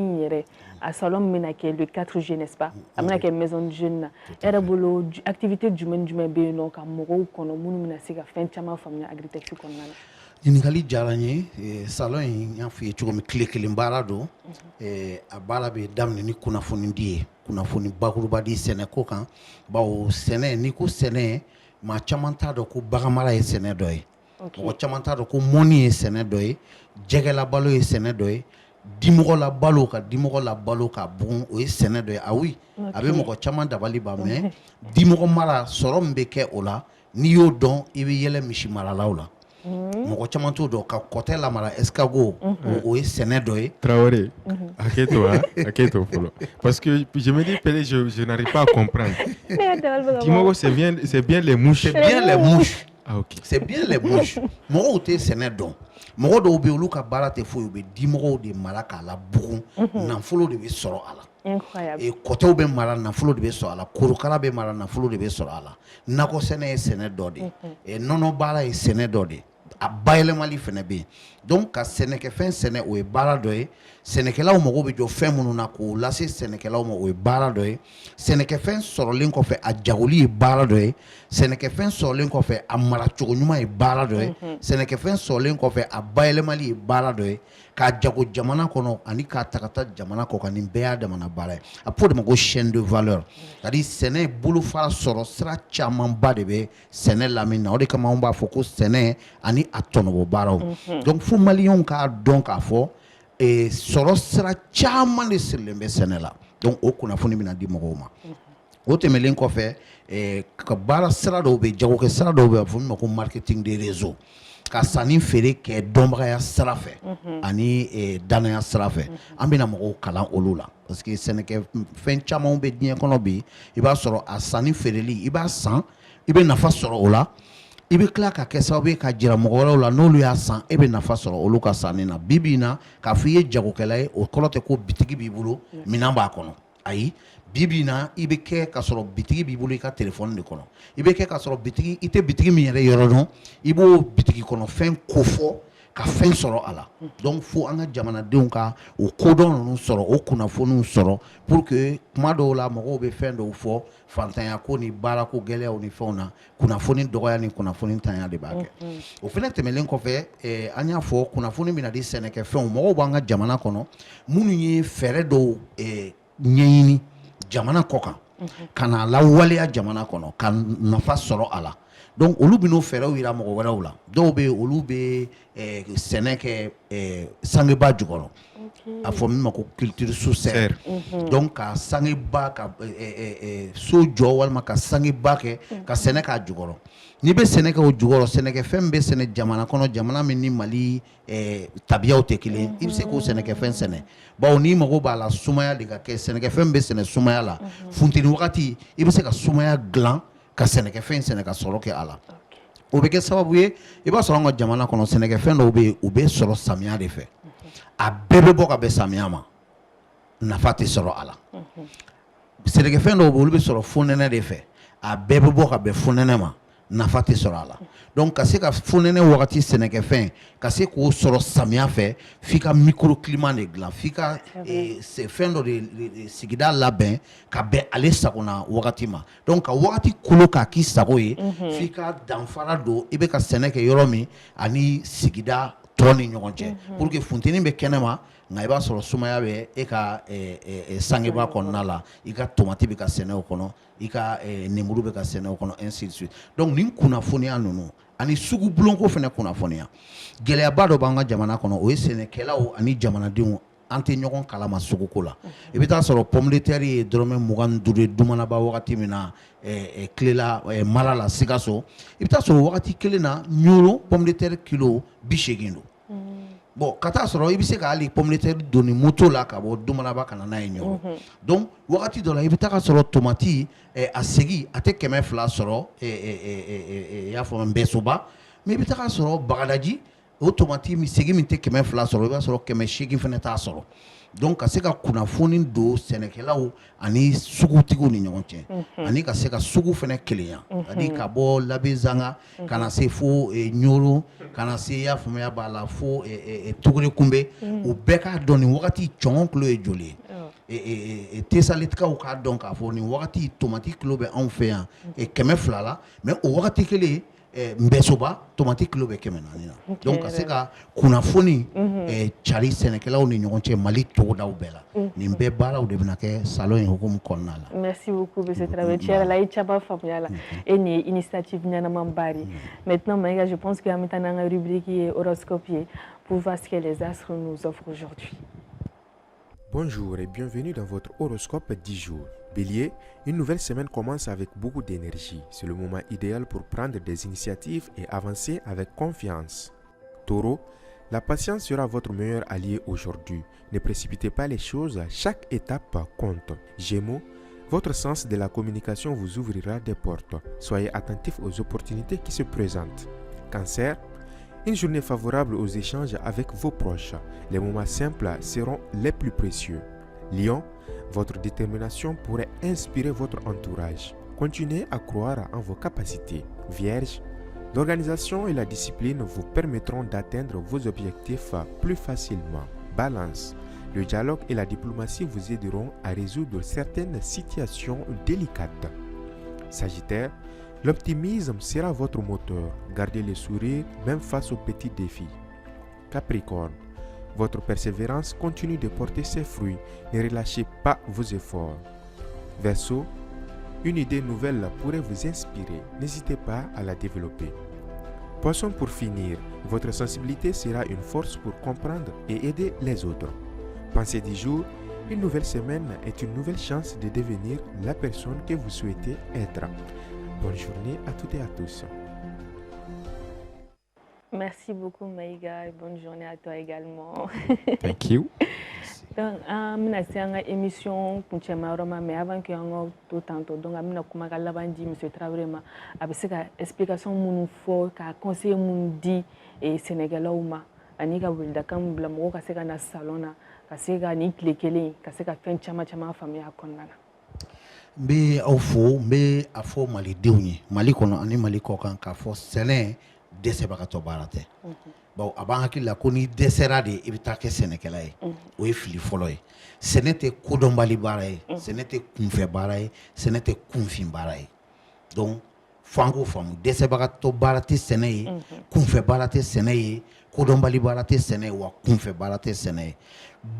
à salon Ménaké, le 4 juin, n'est-ce pas? Amenaké maison de jeunes, Erabolo, activité du men du men, donc à Moro, qu'on a mounu fait un chamando famille agri-taxi. ɲininkali diyara n ye salon in y'a f'i ye cogo min tile kelen baara don a baara bɛ daminɛ ni kunnafonidi ye kunnafoni bakuruba di sɛnɛko kan bawo sɛnɛ n'i ko sɛnɛ maa caman t'a dɔn ko baganmara ye sɛnɛ dɔ ye mɔgɔ caman t'a dɔn ko mɔni ye sɛnɛ dɔ ye jɛgɛlabalo ye sɛnɛ dɔ ye dimɔgɔlabalo ka dimɔgɔlabalo ka bugun o ye sɛnɛ dɔ ye ah oui a bɛ mɔgɔ caman dabali ban mais dimɔgɔ mara sɔrɔ min bɛ kɛ o la n'i y'o dɔn i bɛ yɛlɛ misi maralaw la mɔgɔ caman t'o dɔn ka kɔtɛ lamara escargot o ye sɛnɛ dɔ ye. Traoré, Aketo, parce que je me dis je n'arrive pas à comprendre. Dimɔgɔ c'est bien les mouches. C'est bien les mouches. Ah ok. C'est bien les mouches. Mɔgɔw tɛ sɛnɛ dɔn. Mɔgɔ dɔw bɛ yen olu ka baara tɛ foyi u bɛ dimɔgɔw de mara k'a la bugun nafolo de bɛ sɔrɔ a la. Incroyable. Kɔtɛw bɛ mara nafolo de bɛ sɔrɔ a la korokara bɛ mara nafolo de bɛ sɔrɔ a la nakɔ sɛnɛ ye sɛnɛ dɔ de nɔnɔ baara ye sɛnɛ dɔ de a bayɛlɛmali fɛnɛ bɛ yen donc ka sɛnɛkɛfɛn sɛnɛ o ye baara dɔ ye sɛnɛkɛlaw mago bɛ jɔ fɛn minnu na k'o lase sɛnɛkɛlaw ma o ye baara dɔ ye sɛnɛkɛfɛn sɔrɔlen kɔfɛ a jagoli ye baara dɔ ye sɛnɛkɛfɛn sɔrɔlen kɔfɛ a maracogo ɲuman ye baara dɔ ye sɛnɛkɛfɛn sɔrɔlen kɔfɛ a bayɛlɛmali ye baara dɔ ye k'a jago jamana kɔnɔ ani k'a ta ka taa jamana kɔ kan nin bɛɛ y'a damana baara ye a bɛ fɔ o de ma ko chaîne de valeur c'est-à-dire sɛnɛ bolofara sɔrɔ sira camanba de bɛ sɛnɛ lamini na o de kama anw b'a fɔ ko sɛnɛ ani a tɔnɔbɔ baaraw donc fo maliyɛnw k'a dɔn k'a fɔ sɔrɔ sira caman de sirilen bɛ sɛnɛ la donc o kunnafoni bɛna di mɔgɔw ma o tɛmɛlen kɔfɛ ka baara sira dɔw bɛ jagokɛ sira dɔw bɛ a bɛ fɔ min ma ko marketing de réseau ka sanni feere kɛ dɔnbagaya sira fɛ ani danaya sira fɛ an bɛna mɔgɔw kalan olu la parce que sɛnɛkɛfɛn camanw bɛ diɲɛ kɔnɔ bi i b'a sɔrɔ a sanni feereli i b'a san i bɛ nafa sɔrɔ o la i bɛ tila ka kɛ sababu ye ka jira mɔgɔ wɛrɛw la n'olu y'a san e bɛ nafa sɔrɔ olu ka sanni na bi bi in na k'a fɔ i ye jagokɛla ye o kɔrɔ tɛ ko bitigi b'i bolo minɛn b'a kɔnɔ ayi bi bi in na i bɛ kɛ ka sɔrɔ bitigi b'i bolo i ka telefɔni de kɔnɔ i bɛ kɛ ka sɔrɔ bitigi i tɛ bitigi min yɛrɛ yɔrɔ dɔn i b'o bitigi kɔnɔfɛn kofɔ ka fɛn sɔrɔ a la donc fo an ka jamanadenw ka o kodɔn ninnu sɔrɔ o kunnafoniw sɔrɔ pour que kuma dɔw la mɔgɔw bɛ fɛn dɔw fɔ fantanya ko ni baarako gɛlɛyaw ni fɛnw na kunnafoni dɔgɔya ni kunnafoni tanya de b'a kɛ o fana tɛmɛlen kɔfɛ an y'a fɔ kunnafoni bɛna di sɛnɛkɛfɛnw mɔgɔw b'an ka jamana kɔnɔ minnu ye fɛɛrɛ dɔw ɲɛɲini jamana kɔ kan ka na lawaleya jamana kɔnɔ ka nafa sɔrɔ a la donc olu bɛ n'o fɛɛrɛw yira mɔgɔ wɛrɛw la dɔw bɛ olu bɛ sɛnɛ kɛ sangeba jukɔrɔ a fɔ min ma ko culture sous serre donc ka sangeba ka so jɔ walima ka sangeba kɛ ka sɛnɛ k'a jukɔrɔ n'i bɛ sɛnɛ kɛ o jukɔrɔ sɛnɛkɛfɛn bɛ sɛnɛ jamana kɔnɔ jamana min ni Mali tabiyaw tɛ kelen i bɛ se k'o sɛnɛkɛfɛn sɛnɛ bawo n'i mago b'a la sumaya de ka kɛ sɛnɛkɛfɛn bɛ sɛnɛ sumaya la funteni wagati i bɛ se ka sumaya dilan ka sɛnɛkɛfɛn sɛnɛ ka sɔrɔ kɛ a la o bɛ kɛ sababu ye i b'a sɔrɔ an ka jamana kɔnɔ sɛnɛkɛfɛn dɔw bɛ yen u bɛ sɔrɔ samiya de fɛ a bɛɛ bɛ bɔ ka bɛn samiya ma nafa tɛ sɔrɔ a la sɛnɛkɛfɛn dɔw bɛ olu bɛ sɔrɔ fonɛnɛ de fɛ a bɛɛ bɛ bɔ ka bɛn fonɛnɛ ma nafa tɛ sɔrɔ a la donc ka se ka fonɛnɛ wagati sɛnɛkɛfɛn ka se k'o sɔrɔ samiya fɛ f'i ka microclimat de dilan f'i ka fɛn dɔ de sigida labɛn ka bɛn ale sagona wagati ma donc ka wagati kolo k'a k'i sago ye f'i ka danfara don i bɛ ka sɛnɛ kɛ yɔrɔ min ani sigida tɔ ni ɲɔgɔn cɛ pour que funteni bɛ kɛnɛ ma nka i b'a sɔrɔ sumaya bɛ e ka sangeba kɔnɔna la i ka tomati bɛ ka sɛnɛ o kɔnɔ i ka nemuru bɛ ka sɛnɛ o kɔnɔ ainsi de suite donc nin kunnafoniya ninnu ani sugu bulonko fana kunnafoniya gɛlɛyaba dɔ b'an ka jamana kɔnɔ o ye sɛnɛkɛlaw ani jamanadenw an tɛ ɲɔgɔn kalama suguko la i bɛ taa sɔrɔ pomme de terre ye dɔrɔmɛ 25 ye dumanaba wagati min na tilela mara la Sikaso i bɛ taa sɔrɔ wagati kelen na ɲoro pomme de terre kilo 80 don bon ka taa sɔrɔ i bɛ se ka hali pomme de terre donni moto la ka bɔ dumanaba ka na n'a ye ɲɔgɔn donc wagati dɔ la i bɛ taa sɔrɔ tomati a segi a tɛ 200 sɔrɔ i y'a fɔ Nbɛsoba mais i bɛ taa sɔrɔ Bagadaji o tomati min segi min tɛ 200 sɔrɔ i b'a sɔrɔ 800 fana t'a sɔrɔ donc ka se ka kunnafoni don sɛnɛkɛlaw ani sugutigiw ni ɲɔgɔn cɛ ani ka se ka sugu fana kelenya ani ka bɔ Labezanga ka na se fo Ɲoro ka na se y'a faamuya b'a la fo Tugurekunbe u bɛɛ k'a dɔn nin wagati cɔngɔn kilo ye joli ye tesalikaw k'a dɔn k'a fɔ nin wagati tomati kilo bɛ anw fɛ yan 200 la mais o wagati kelen Nbɛsoba tomati kilo bɛ 400 na donc ka se ka kunnafoni cari sɛnɛkɛlaw ni ɲɔgɔn cɛ Mali togodaw bɛɛ la nin bɛɛ baaraw de bɛna kɛ salon in hukumu kɔnɔna la. Merci beaucoup monsieur Traoré. Tiɲɛ la i caman faamuyala e ni initiative ɲɛnama bari. Maintenant Maïga, je pense que an bɛ taa n'an ka rubrique ye horoscope ye pour voir ce que les astres nous offrent aujourd'hui. Bonjour et bienvenue dans votre horoscope 10 jours. Bélier, une nouvelle semaine commence avec beaucoup d'énergie. C'est le moment idéal pour prendre des initiatives et avancer avec confiance. Taureau, la patience sera votre meilleur allié aujourd'hui. Ne précipitez pas les choses, chaque étape compte. Gémeaux, votre sens de la communication vous ouvrira des portes. Soyez attentifs aux opportunités qui se présentent. Cancer, une journée favorable aux échanges avec vos proches. Les moments simples seront les plus précieux. Lion, votre détermination pourrait inspirer votre entourage. Continuez à croire en vos capacités. Vierge, l'organisation et la discipline vous permettront d'atteindre vos objectifs plus facilement. Balance, le dialogue et la diplomatie vous aideront à résoudre certaines situations délicates. Sagittaire, l'optimisme sera votre moteur. Gardez le sourire même face aux petits défis. Capricorne, votre persévérance continue de porter ses fruits. Ne relâchez pas vos efforts. Verseau, une idée nouvelle pourrait vous inspirer. N'hésitez pas à la développer. Poisson, pour finir, votre sensibilité sera une force pour comprendre et aider les autres. Pensez 10 jours, une nouvelle semaine est une nouvelle chance de devenir la personne que vous souhaitez être. Bonne journée à toutes et à tous. Merci beaucoup Maïga et bonne journée à toi également. Thank you. Donc, amina se an ka émission kuncɛma yɔrɔ ma mais avant que an ka to tantôt donc amina kumakan laban di monsieur Traoré ma a bɛ se ka explication minnu fɔ ka conseil minnu di sɛnɛkɛlaw ma ani ka weledakan min bila mɔgɔw ka se ka na salon na ka se ka nin tile kelen ka se ka fɛn caman caman faamuya a kɔnɔna na. N bɛ aw fo n bɛ a fɔ malidenw ye Mali kɔnɔ ani Mali kɔkan k'a fɔ sɛnɛ dɛsɛbagatɔ baara tɛ. Bon, a b'an hakili la ko ni dɛsɛra de i bɛ taa kɛ sɛnɛkɛla ye o ye fili fɔlɔ ye. Sɛnɛ tɛ kodɔnbali baara ye, sɛnɛ tɛ kunfɛ baara ye, sɛnɛ tɛ kunfin baara ye. Donc f'an k'o faamu dɛsɛbagatɔ baara tɛ sɛnɛ ye, kunfɛ baara tɛ sɛnɛ ye, kodɔnbali baara tɛ sɛnɛ ye wa kunfɛ baara tɛ sɛnɛ ye.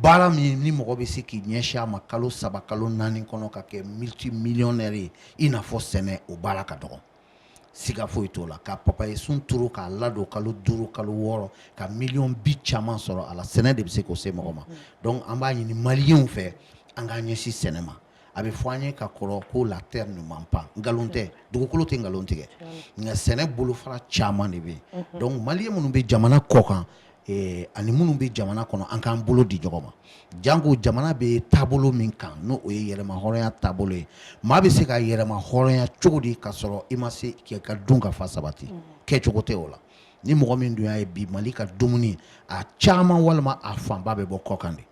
Baara min ni mɔgɔ bɛ se k'i ɲɛsin a ma kalo 3 kalo 4 kɔnɔ ka kɛ multimillionnaire ye i n'a fɔ sɛnɛ o baara ka dɔgɔ. siga foyi t'o la ka papaye sun turu k'a ladon kalo 5 kalo 6 ka miliyɔn 10 caman sɔrɔ a la sɛnɛ de bɛ se k'o se mɔgɔ ma donc an b'a ɲini maliyɛnw fɛ an k'an ɲɛsin sɛnɛ ma a bɛ fɔ an ye ka kɔrɔ ko la terre ne ment pas nkalon tɛ dugukolo tɛ nkalon tigɛ nka sɛnɛ bolofara caman de bɛ yen donc maliyɛn minnu bɛ jamana kɔ kan ani minnu bɛ jamana kɔnɔ an k'an bolo di ɲɔgɔn ma janko jamana bɛ taabolo min kan n'o ye yɛrɛma hɔrɔnya taabolo ye maa bɛ se ka yɛrɛma hɔrɔnya cogo di ka sɔrɔ i ma se k'i ka dun ka fa sabati kɛcogo tɛ o la ni mɔgɔ min dun y'a ye bi Mali ka dumuni a caman walima a fanba bɛ bɔ kɔkan de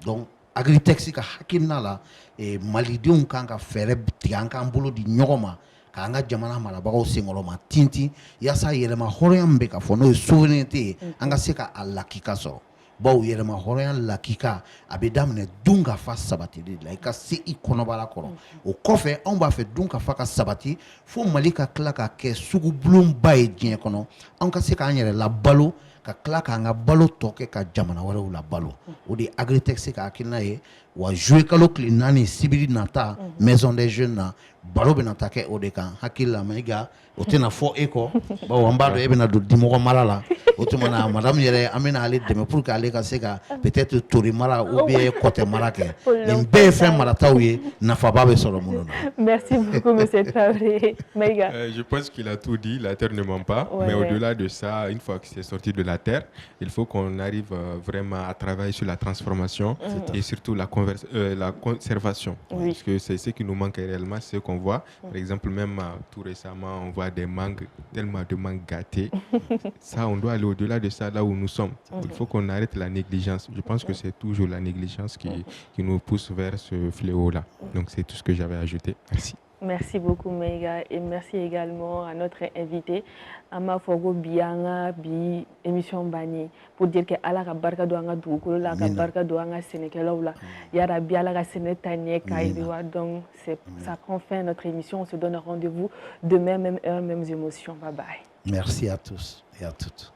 donc Agritexte ka hakilina la malidenw kan ka fɛɛrɛ tigɛ an k'an bolo di ɲɔgɔn ma k'an ka jamana marabagaw senkɔrɔ ma tintin yaasa yɛrɛma hɔrɔnya min bɛ ka fɔ n'o ye souveraineté ye an ka se ka a lakika sɔrɔ bawo yɛrɛma hɔrɔnya lakika a bɛ daminɛ dun ka fa sabatili de la i ka se i kɔnɔbara kɔrɔ o kɔfɛ anw b'a fɛ dun ka fa ka sabati fo Mali ka tila ka kɛ sugubulonba ye diɲɛ kɔnɔ an ka se k'an yɛrɛ labalo ka tila k'an ka balo tɔ kɛ ka jamana wɛrɛw labalo o de ye Agritexte ka hakilina ye wa juillet kalo tile 4 sibiri nata maison des jeunes na baro bɛna taa kɛ o de kan hakili la Mayiga o tɛna fɔ e kɔ bawo an b'a dɔn e bɛna don dimɔgɔ mara la o tuma na madame yɛrɛ an bɛna ale dɛmɛ pour que ale ka se ka peut-être tori mara ou bien kɔtɛ mara kɛ nin bɛɛ ye fɛn marataw ye nafaba bɛ sɔrɔ minnu na. Merci beaucoup monsieur Traoré. Mayiga. Je pense qu'il a tout dit, la terre ne ment pas, mais au-delà de ça, une fois que c'est sorti de la terre, il faut qu'on arrive vraiment à travailler sur la transformation et surtout la conservation. Parce que c'est ce qui nous manque réellement, c'est ce qu'on voit. Par exemple, même tout récemment, on voit des mangues, tellement de mangues gâtées. Ça, on doit aller au-delà de ça, là où nous sommes. Il faut qu'on arrête la négligence. Je pense que c'est toujours la négligence qui nous pousse vers ce fléau-là. Donc, c'est tout ce que j'avais ajouté. Merci. Merci beaucoup Mayiga et merci également à notre invité Ama Fogo Bianga bi émission Bani pour dire que ala ka barka do anga dugukolo la ka barka do anga sénégalais la yara bi ala ka sénétanie kairiwa donc ça prend fin à notre émission. On se donne rendez-vous demain même heure mêmes émotions. Bye bye. Merci à tous et à toutes.